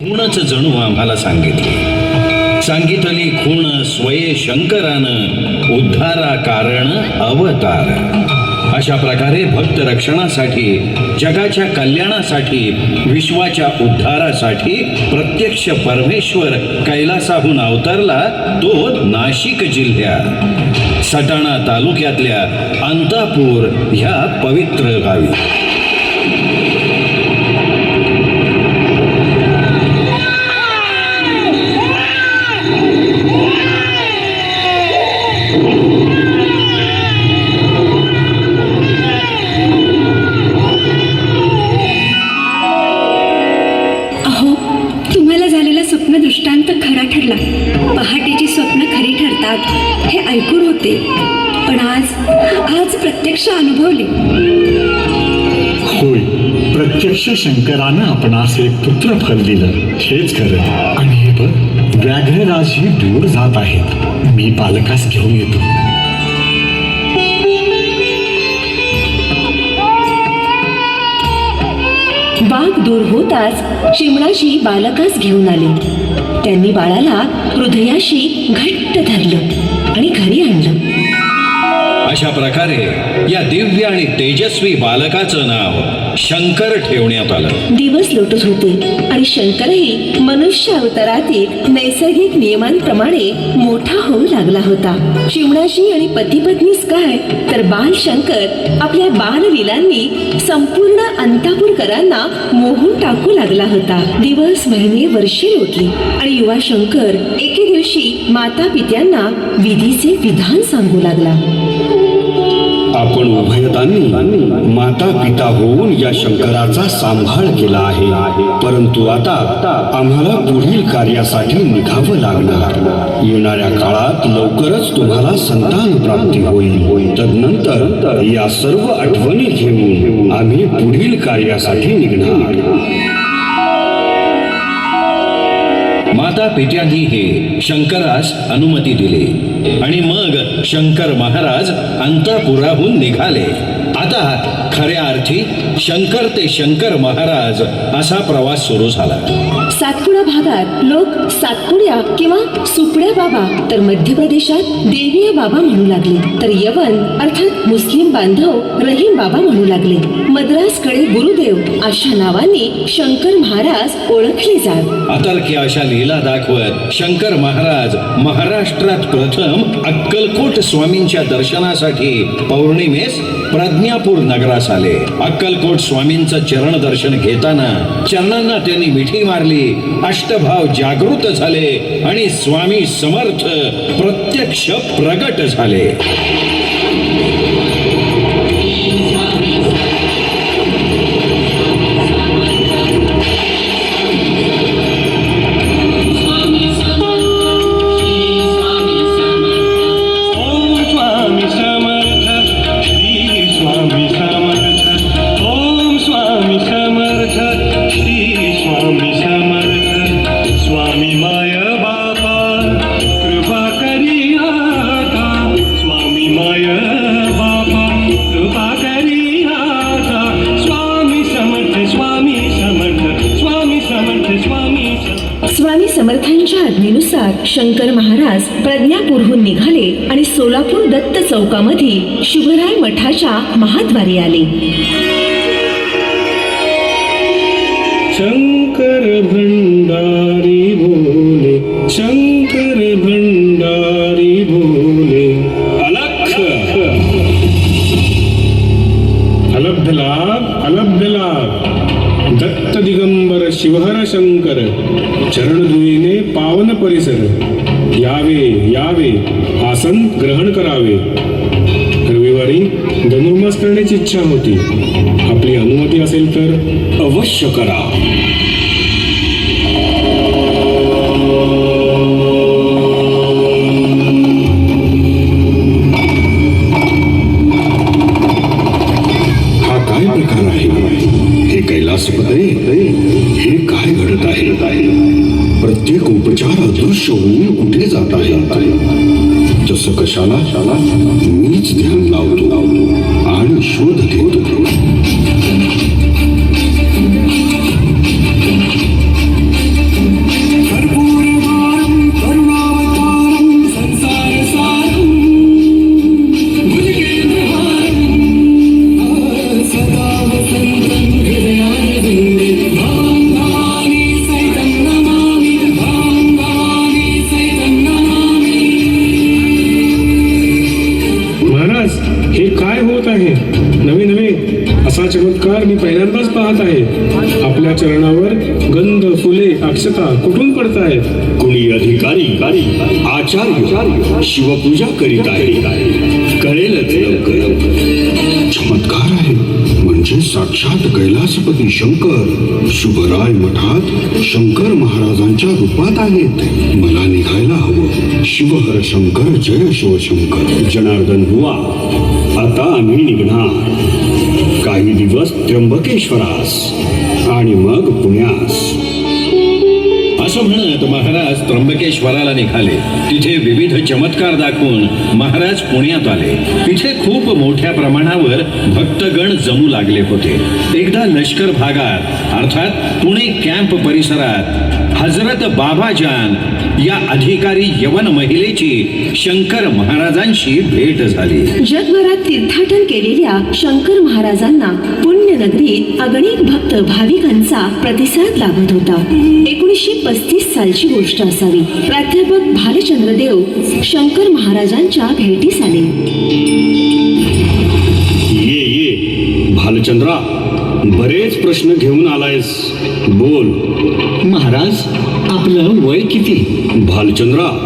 खूणच जणू आम्हाला सांगितली खूण स्वये शंकरानं उद्धारा कारण अवतार. अशा प्रकारे भक्त रक्षणासाठी, जगाच्या कल्याणासाठी, विश्वाच्या उद्धारासाठी प्रत्यक्ष परमेश्वर कैलासाहून अवतरला, तो नाशिक जिल्ह्यात सटाणा तालुक्यातल्या अंतापूर ह्या पवित्र गावी. दृष्टांत खरा ठरला. पहाटेची स्वप्न खरी ठरतात हे ऐकून होते, पण आज प्रत्यक्ष अनुभवले. होय, प्रत्यक्ष शंकरानं आपणास एक पुत्र फल दिलं, हेच खरं. आणि हे बघ, व्याघ्रराजही दूर जात आहेत. मी बालकास घेऊन येतो. वाघ दूर होताच चिमणाजी बालकास घेऊन आले. त्यांनी बाळाला हृदयाशी घट्ट धरलं आणि घरी आणलं. अशा प्रकारे या दिव्य आणि तेजस्वी बालकाचं नाव शंकर ठेवण्यात आलं. दिवस लोटत होते आणि शंकरही मनुष्य अवतारातील नैसर्गिक नियमांप्रमाणे मोठा होऊ लागला होता. चिमणाजी आणि पती पत्नीच काय, तर बाल शंकर आपल्या बाललीलांनी संपूर्ण अंतापूरकरांना मोहून टाकू लागला होता. दिवस, महिने, वर्षे लोटली आणि युवा शंकर एके दिवशी माता पित्यांना विधीचे विधान सांगू लागला. आपण उभयतांनी माता पिता होऊन या शंकराचा सांभाळ केला आहे, परंतु आता आम्हाला पुढील कार्यासाठी निघावं लागणार. येणाऱ्या काळात लवकरच तुम्हाला संतान प्राप्ती होईल. तदनंतर या सर्व आठवणी घेऊन आम्ही पुढील कार्यासाठी निघणार. माता पित्यांनी हे शंकरास अनुमती दिली आणि मग शंकर महाराज अंतपुराहून निघाले. आता खऱ्या अर्थी शंकर ते शंकर महाराज असा प्रवास सुरू झाला. सातपुडा भागात लोक सातपुड्या किंवा सुपड्या बाबा, तर मध्य प्रदेशात देवीय बाबा म्हणू लागले, तर यवन अर्थात मुस्लिम बांधव रहीम बाबा म्हणू लागले. मद्रासकडे गुरुदेव अशा नावाने शंकर महाराज ओळखले जात. अतर्क्य अशा लीला दाखवत शंकर महाराज महाराष्ट्रात प्रथम अक्कलकोट स्वामींच्या दर्शनासाठी पौर्णिमेस प्रज्ञापूर नगरास आले. अक्कलकोट स्वामींचं चरण दर्शन घेताना चरणांना त्यांनी मिठी मारली. अष्टभाव जागृत झाले आणि स्वामी समर्थ प्रत्यक्ष प्रगट झाले. स्वामी समर्थांच्या आज्ञेनुसार शंकर महाराज प्रज्ञापूरहून निघाले आणि सोलापूर दत्त चौकामध्ये शुभराय मठाच्या महाद्वारी आले. शंकर भंडारी भोले, शंकर भंडारी भोले. अलख अलब्ध लाभ, अलब्ध लाभ. दत्त दिगंबर शिवहर शंकर चरणधुळीने पावन परिसर. यावे यावे, आसन ग्रहण करावे. रविवारी धनुर्मास करण्याची इच्छा होती. आपली अनुमती असेल तर अवश्य करा. हा काय प्रकार आहे? हे कैलासपदे, हे काय घडत आहे? प्रत्येक उपचार अदृश्य होऊन कुठे जात आहे? तसं कशाला? मीच ध्यान लावतो आणि शोध घेतो. चमत्कार मी पहिल्यांदाच पाहत आहे. आपल्या चरणावर गंध, फुले, अक्षता कुठून पडतायत? कुणी अधिकारी आचार्य शिवपूजा करीत आहे. कळेलच लवकर. चमत्कार आहे म्हणजे साक्षात कैलासपती शंकर शुभराय मठात शंकर महाराजांच्या रूपात आहेत. मला निघायला हवं. शिवहर शंकर, जय शिवशंकर. जनार्दन बुवा, आता आम्ही निघणार. काही दिवस त्र्यंबकेश्वरास आणि मग पुण्यास. असं म्हणत महाराज त्र्यंबकेश्वराला निघाले. तिथे विविध चमत्कार दाखवून महाराज पुण्यात आले. तिथे खूप मोठ्या प्रमाणावर भक्तगण जमू लागले होते. एकदा लष्कर भागात अर्थात पुणे कॅम्प परिसरात हजरत बाबाजान या अधिकारी यवन महिलेची शंकर महाराजांशी भेट झाली. जगभरात तीर्थाटन केलेल्या शंकर महाराजांना पुण्यनगरीत अगणित भक्त भाविकांचा प्रतिसाद लाभत होता. 1935 सालची गोष्ट असावी. प्राध्यापक भालचंद्रदेव शंकर महाराजांच्या भेटीस आले. ये भालचंद्रा, बरेच प्रश्न घेऊन आलायस. बोल. महाराज, आपलं वय किती? भालचंद्रा,